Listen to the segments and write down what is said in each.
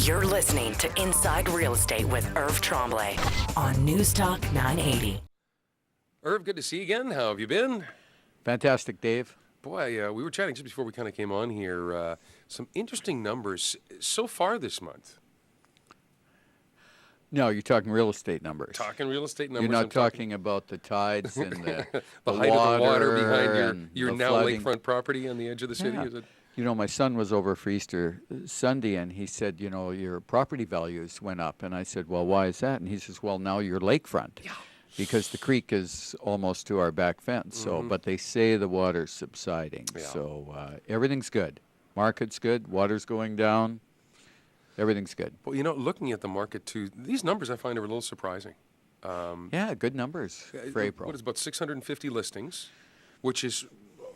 You're listening to Inside Real Estate with Irv Tremblay on News Talk 980. Irv, good to see you again. How have you been? Fantastic, Dave. Boy, we were chatting just before we kind of came on here. Some interesting numbers so far this month. No, you're talking real estate numbers. Talking real estate numbers. You're not talking about the tides and the height of the water behind your now flooding. lakefront property on the edge of the city. Yeah. Is it? You know, my son was over for Easter Sunday, and he said, you know, your property values went up. And I said, well, why is that? And he says, well, now you're lakefront. Yeah. Because the creek is almost to our back fence. So, but they say the water's subsiding. Yeah. So everything's good. Market's good. Water's going down. Everything's good. Well, you know, looking at the market too, these numbers I find are a little surprising. Yeah, good numbers for April. What is about 650 listings, which is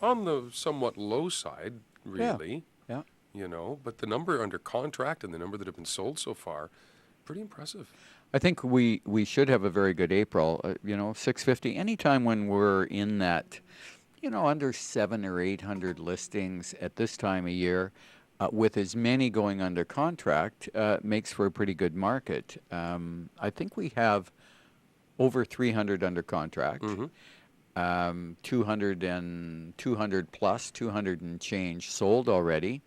on the somewhat low side, really. Yeah. You know, but the number under contract and the number that have been sold so far, pretty impressive. I think we should have a very good April. 650. Anytime when we're in that, under 700 or 800 listings at this time of year, with as many going under contract, makes for a pretty good market. I think we have over 300 under contract, 200 plus, 200 and change sold already.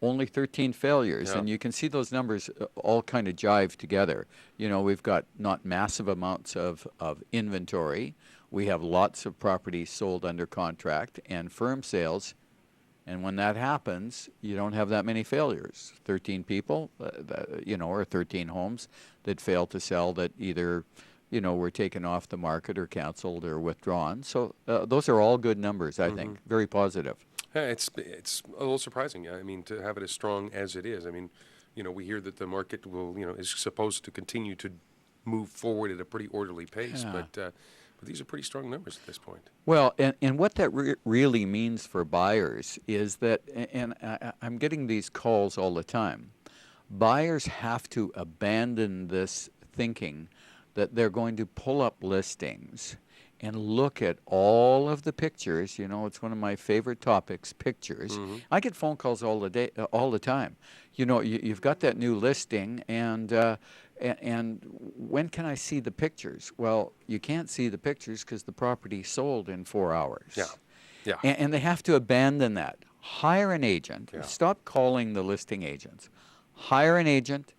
Only 13 failures, and you can see those numbers all kind of jive together. You know, we've got not massive amounts of inventory. We have lots of properties sold under contract and firm sales, and when that happens, you don't have that many failures. 13 people, or 13 homes that fail to sell that either, were taken off the market or canceled or withdrawn. So those are all good numbers, I think. Very positive. Yeah, it's a little surprising. I mean, to have it as strong as it is. I mean, we hear that the market will, is supposed to continue to move forward at a pretty orderly pace, but these are pretty strong numbers at this point. Well, and what that really means for buyers is that, and I'm getting these calls all the time, buyers have to abandon this thinking that they're going to pull up listings and look at all of the pictures. It's one of my favorite topics, pictures. I get phone calls all the time. You've got that new listing, and when can I see the pictures? Well, you can't see the pictures because the property sold in 4 hours. Yeah. And they have to abandon that. Hire an agent. Yeah. Stop calling the listing agents. Hire an agent.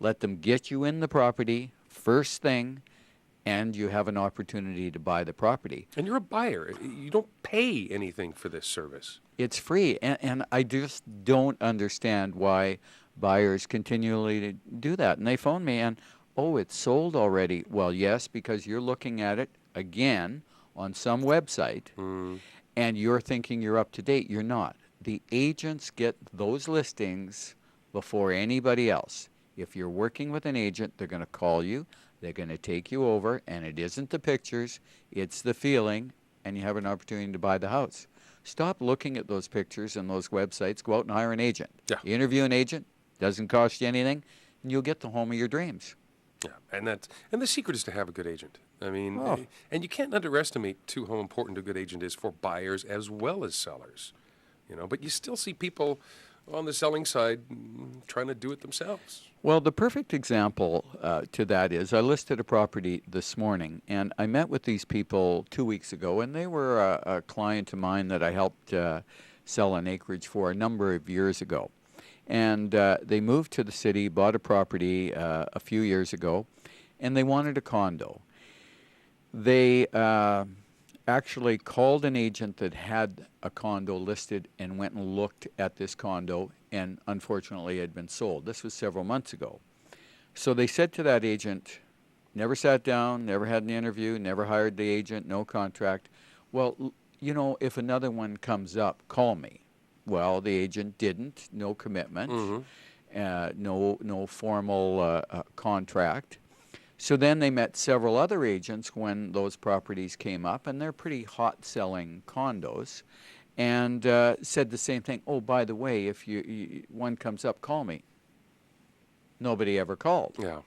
Let them get you in the property first thing, and you have an opportunity to buy the property. And you're a buyer. You don't pay anything for this service. It's free, and I just don't understand why buyers continually do that. And they phone me and, it's sold already. Well, yes, because you're looking at it again on some website, and you're thinking you're up to date. You're not. The agents get those listings before anybody else. If you're working with an agent, they're going to call you. They're going to take you over, and it isn't the pictures, it's the feeling, and you have an opportunity to buy the house. Stop looking at those pictures and those websites. Go out and hire an agent. Yeah. Interview an agent. Doesn't cost you anything, and you'll get the home of your dreams. Yeah, and the secret is to have a good agent. I mean, and you can't underestimate how important a good agent is for buyers as well as sellers. But you still see people on the selling side trying to do it themselves. Well, the perfect example to that is I listed a property this morning, and I met with these people 2 weeks ago, and they were a client of mine that I helped sell an acreage for a number of years ago. And they moved to the city, bought a property a few years ago, and they wanted a condo. They actually called an agent that had a condo listed and went and looked at this condo, and unfortunately it had been sold. This was several months ago. So they said to that agent, never sat down, never had an interview, never hired the agent, no contract. Well, if another one comes up, call me. Well, the agent didn't, no commitment, no formal contract. So then they met several other agents when those properties came up, and they're pretty hot-selling condos, and said the same thing. Oh, by the way, if one comes up, call me. Nobody ever called. Yeah.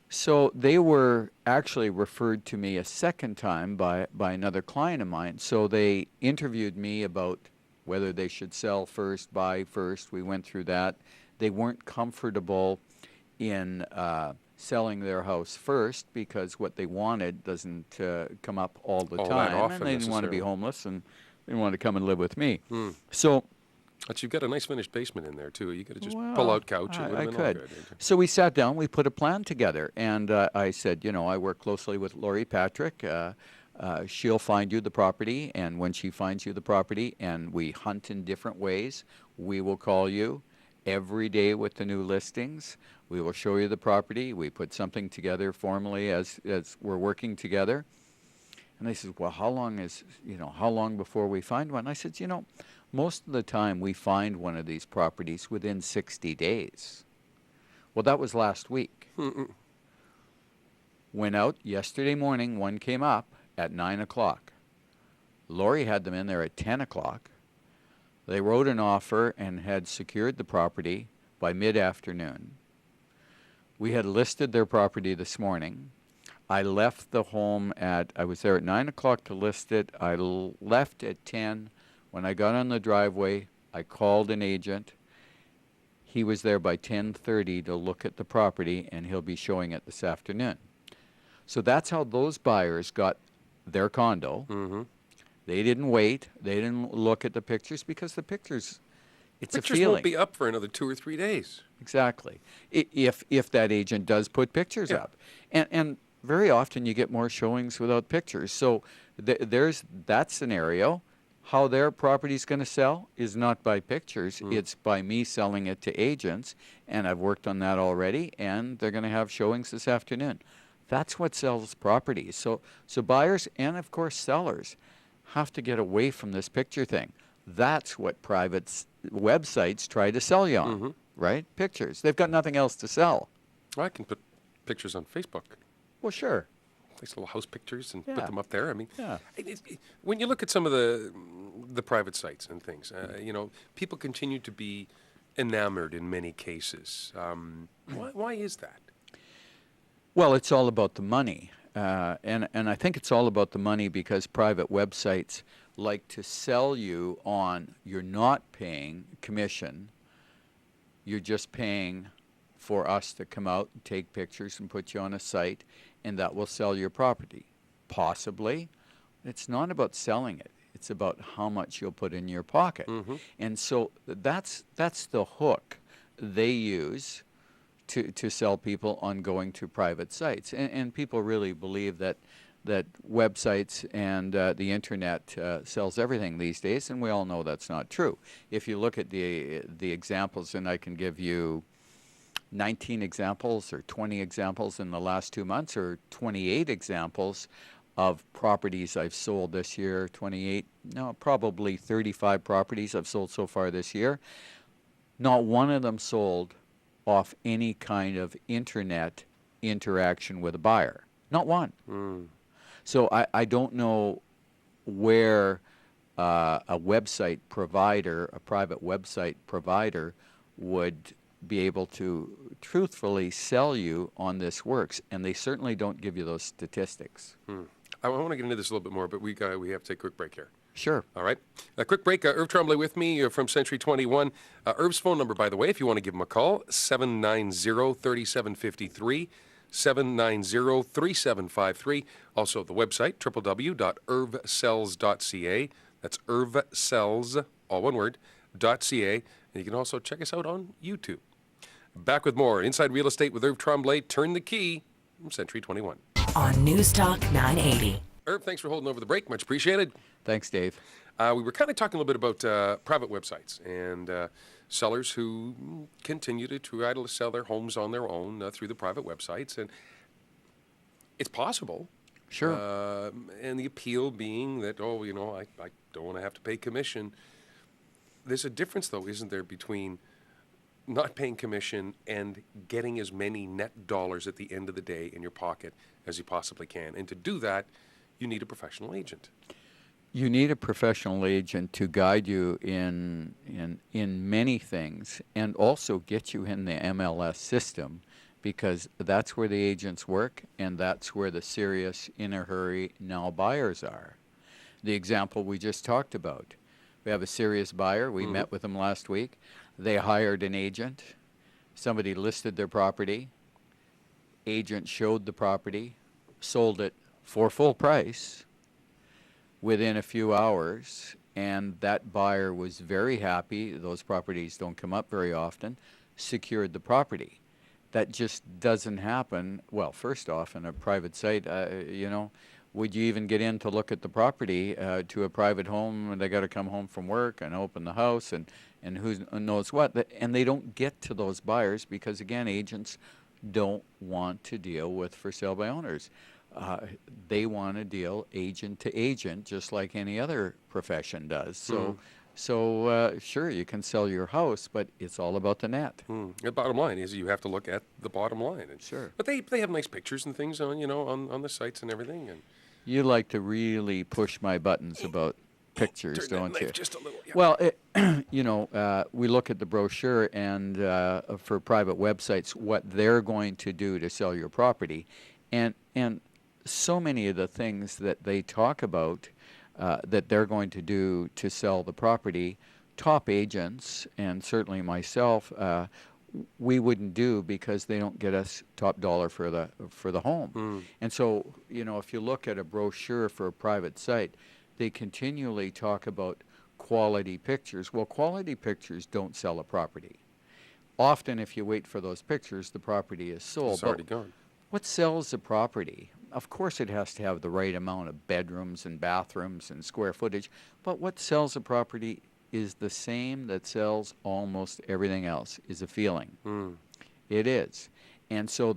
So they were actually referred to me a second time by another client of mine. So they interviewed me about whether they should sell first, buy first. We went through that. they weren't comfortable in selling their house first because what they wanted doesn't come up all the All that time, often and they didn't want to be necessarily. homeless, and they wanted to come and live with me. So, But you've got a nice finished basement in there, too. You could have just well, pull out couch. It would I have been all could. good. So we sat down, we put a plan together, and I said, you know, I work closely with Lori Patrick. She'll find you the property, and when she finds you the property, and we hunt in different ways, we will call you every day with the new listings. We will show you the property. We put something together formally as we're working together. And they said, well, how long before we find one? I said, you know, most of the time we find one of these properties within 60 days. Well, that was last week. Went out yesterday morning, one came up at 9 o'clock. Lori had them in there at 10 o'clock. They wrote an offer and had secured the property by mid-afternoon. We had listed their property this morning. I left the home I was there at 9 o'clock to list it. I left at 10. When I got on the driveway, I called an agent. He was there by 10:30 to look at the property, and he'll be showing it this afternoon. So that's how those buyers got their condo. They didn't wait. They didn't look at the pictures because the pictures, it's a Pictures feeling. won't be up for another 2 or 3 days. Exactly. If that agent does put pictures up. And very often you get more showings without pictures. So there's that scenario. How their property's going to sell is not by pictures. It's by me selling it to agents, and I've worked on that already, and they're going to have showings this afternoon. That's what sells properties. So buyers and, of course, sellers have to get away from this picture thing. That's what private websites try to sell you on, right? Pictures. They've got nothing else to sell. Well, I can put pictures on Facebook. Well, sure. Nice little house pictures and Yeah. put them up there. I mean, Yeah. when you look at some of the private sites and things, you know, people continue to be enamored in many cases. Why is that? Well, it's all about the money. And I think it's all about the money because private websites like to sell you on you're not paying commission. You're just paying for us to come out and take pictures and put you on a site, and that will sell your property. Possibly. It's not about selling it. It's about how much you'll put in your pocket. And so that's the hook they use to sell people on going to private sites. And people really believe that websites and the internet sells everything these days, and we all know that's not true. If you look at the examples, and I can give you 19 examples or 20 examples in the last 2 months, or 28 examples of properties I've sold this year, probably 35 properties I've sold so far this year. Not one of them sold off any kind of internet interaction with a buyer. Not one. So I don't know where a website provider, a private website provider, would be able to truthfully sell you on this works, and they certainly don't give you those statistics. I want to get into this a little bit more, but we have to take a quick break here. Sure. All right. A quick break. Irv Tremblay with me from Century 21. Irv's phone number, by the way, if you want to give him a call, 790-3753, 790-3753. Also, the website, www.irvsells.ca. That's irvsells, all one word, .ca. And you can also check us out on YouTube. Back with more Inside Real Estate with Irv Tremblay. Turn the key from Century 21. On News Talk 980. Irv, thanks for holding over the break. Much appreciated. Thanks, Dave. We were kind of talking a little bit about private websites and sellers who continue to try to sell their homes on their own through the private websites. And it's possible. Sure. And the appeal being that, I don't want to have to pay commission. There's a difference, though, isn't there, between not paying commission and getting as many net dollars at the end of the day in your pocket as you possibly can. And to do that, you need a professional agent. You need a professional agent to guide you in many things, and also get you in the MLS system, because that's where the agents work, and that's where the serious, in a hurry, now buyers are. The example we just talked about. We have a serious buyer. We met with them last week. They hired an agent. Somebody listed their property, agent showed the property, sold it for full price within a few hours, and that buyer was very happy. Those properties don't come up very often. Secured the property. That just doesn't happen. Well, first off, in a private site, would you even get in to look at the property to a private home? And they got to come home from work and open the house and who knows what. And they don't get to those buyers because, again, agents don't want to deal with for sale by owners. They want to deal agent to agent, just like any other profession does. So, sure, you can sell your house, but it's all about the net. The bottom line is you have to look at the bottom line. Sure. But they have nice pictures and things on on the sites and everything. And You like to really push my buttons about pictures, turn don't that you? knife just a little. Yeah. Well, we look at the brochure and for private websites, what they're going to do to sell your property, and so many of the things that they talk about that they're going to do to sell the property, top agents and certainly myself, we wouldn't do because they don't get us top dollar for the home. And so, if you look at a brochure for a private site, they continually talk about quality pictures. Well, quality pictures don't sell a property. Often, if you wait for those pictures, the property is sold. It's already gone. What sells a property? Of course, it has to have the right amount of bedrooms and bathrooms and square footage, but what sells a property is the same that sells almost everything else, is a feeling. It is. And so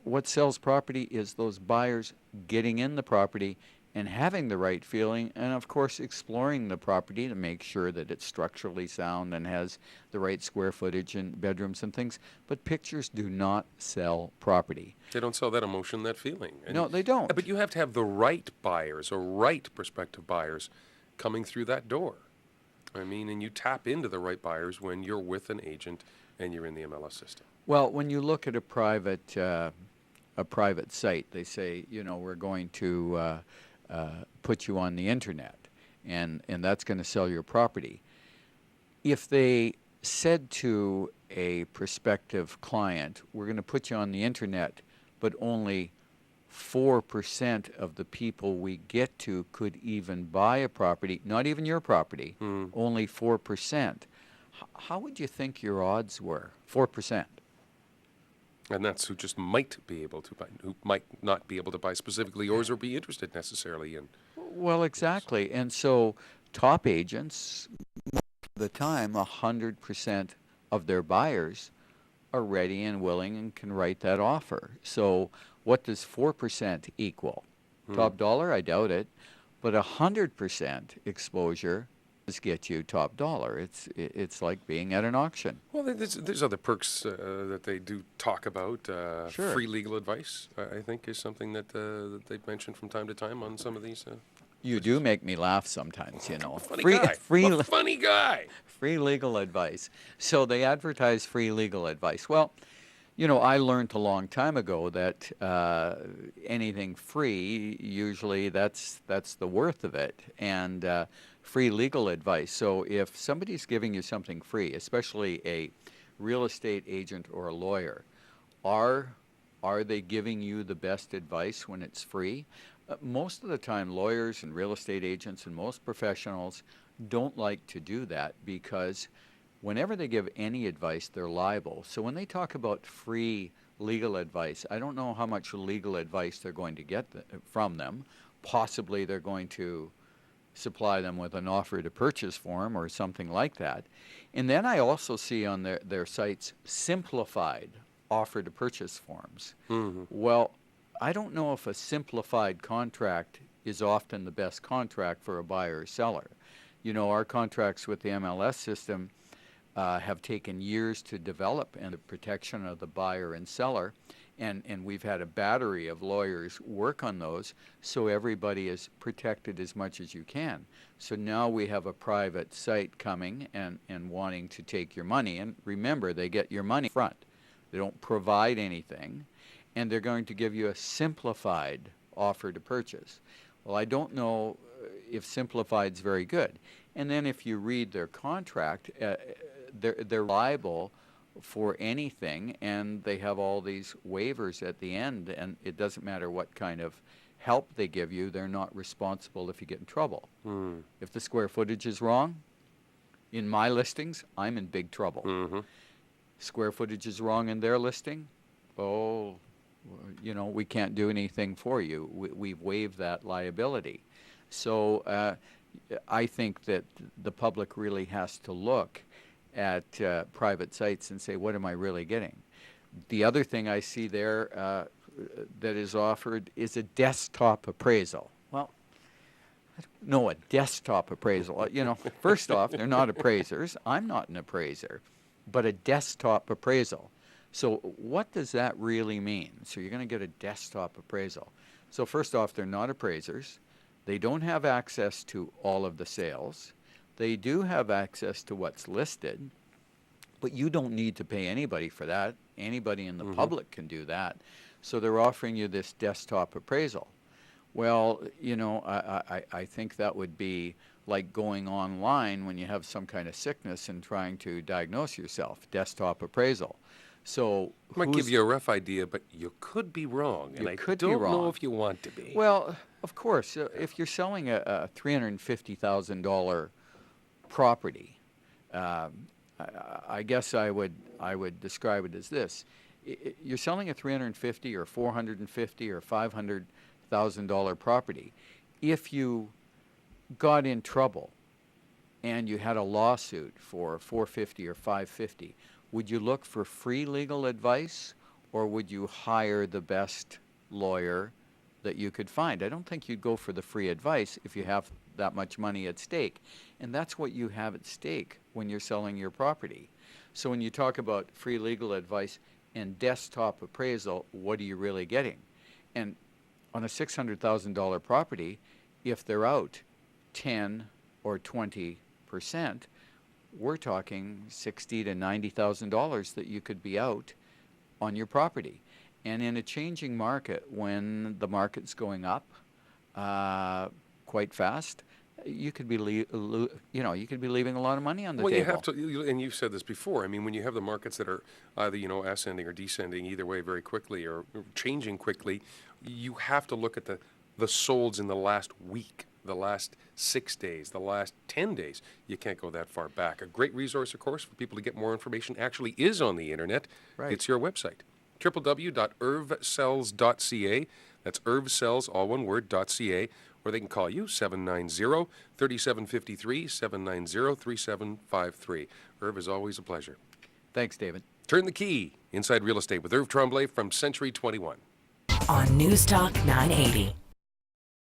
what sells property is those buyers getting in the property and having the right feeling, and of course exploring the property to make sure that it's structurally sound and has the right square footage and bedrooms and things. But pictures do not sell property. They don't sell that emotion, that feeling. No, they don't. But you have to have the right buyers or right prospective buyers coming through that door. And you tap into the right buyers when you're with an agent and you're in the MLS system. Well, when you look at a private site, they say, we're going to put you on the internet, and that's going to sell your property. If they said to a prospective client, we're going to put you on the internet, but only 4% of the people we get to could even buy a property, not even your property, only 4%. How would you think your odds were? 4%. And that's who just might be able to buy, who might not be able to buy specifically yours or be interested necessarily in. Well, exactly. And so top agents, most of the time, 100% of their buyers are ready and willing and can write that offer. So what does 4% equal? Top dollar? I doubt it. But 100% exposure does get you top dollar. It's like being at an auction. Well, there's other perks that they do talk about. Sure. Free legal advice, I think, is something that they've mentioned from time to time on some of these. You do make me laugh sometimes, Funny guy. Free legal advice. So they advertise free legal advice. Well, I learned a long time ago that anything free, usually that's the worth of it. And free legal advice. So if somebody's giving you something free, especially a real estate agent or a lawyer, are they giving you the best advice when it's free? Most of the time, lawyers and real estate agents and most professionals don't like to do that because whenever they give any advice, they're liable. So when they talk about free legal advice, I don't know how much legal advice they're going to get from them. Possibly they're going to supply them with an offer to purchase form or something like that. And then I also see on their sites simplified offer to purchase forms. Well, I don't know if a simplified contract is often the best contract for a buyer or seller. Our contracts with the MLS system have taken years to develop, and the protection of the buyer and seller. And we've had a battery of lawyers work on those, so everybody is protected as much as you can. So now we have a private site coming and wanting to take your money. And remember, they get your money front. They don't provide anything. And they're going to give you a simplified offer to purchase. Well, I don't know if simplified's very good. And then if you read their contract, they're liable for anything, and they have all these waivers at the end, and it doesn't matter what kind of help they give you, they're not responsible if you get in trouble. If the square footage is wrong, in my listings, I'm in big trouble. Square footage is wrong in their listing, oh, you know, we can't do anything for you. We've waived that liability. So I think that the public really has to look at private sites and say, what am I really getting? The other thing I see there that is offered is a desktop appraisal. Well, I don't know a desktop appraisal. You know, first off, they're not appraisers. I'm not an appraiser, but a desktop appraisal. So what does that really mean? So you're going to get a desktop appraisal. So first off, they're not appraisers. They don't have access to all of the sales. They do have access to what's listed, but you don't need to pay anybody for that. Anybody in the public can do that. So they're offering you this desktop appraisal. Well, you know, I think that would be like going online when you have some kind of sickness and trying to diagnose yourself, desktop appraisal. So Might give you a rough idea, but you could be wrong, and I don't know if you want to be. Well, of course, if you're selling a $350,000 property, I guess I would describe it as this: you're selling a $350,000 or $450,000 or $500,000 property. If you got in trouble and you had a lawsuit for $450,000 or $550,000, would you look for free legal advice, or would you hire the best lawyer that you could find? I don't think you'd go for the free advice if you have that much money at stake. And that's what you have at stake when you're selling your property. So when you talk about free legal advice and desktop appraisal, what are you really getting? And on a $600,000 property, if they're out 10 or 20%, we're talking $60,000 to $90,000 that you could be out on your property. And in a changing market, when the market's going up quite fast, you could be you could be leaving a lot of money on the table. You have to, and you've said this before. I mean, when you have the markets that are either ascending or descending, either way, very quickly, or changing quickly, you have to look at the solds in the last week, the last 6 days, the last 10 days. You can't go that far back. A great resource, of course, for people to get more information actually is on the internet. Right. It's your website, www.irvsells.ca. That's irvsells, all one word, .ca. Or they can call you, 790-3753, 790-3753. Irv, is always a pleasure. Thanks, David. Turn the key. Inside Real Estate with Irv Tremblay from Century 21. On News Talk 980.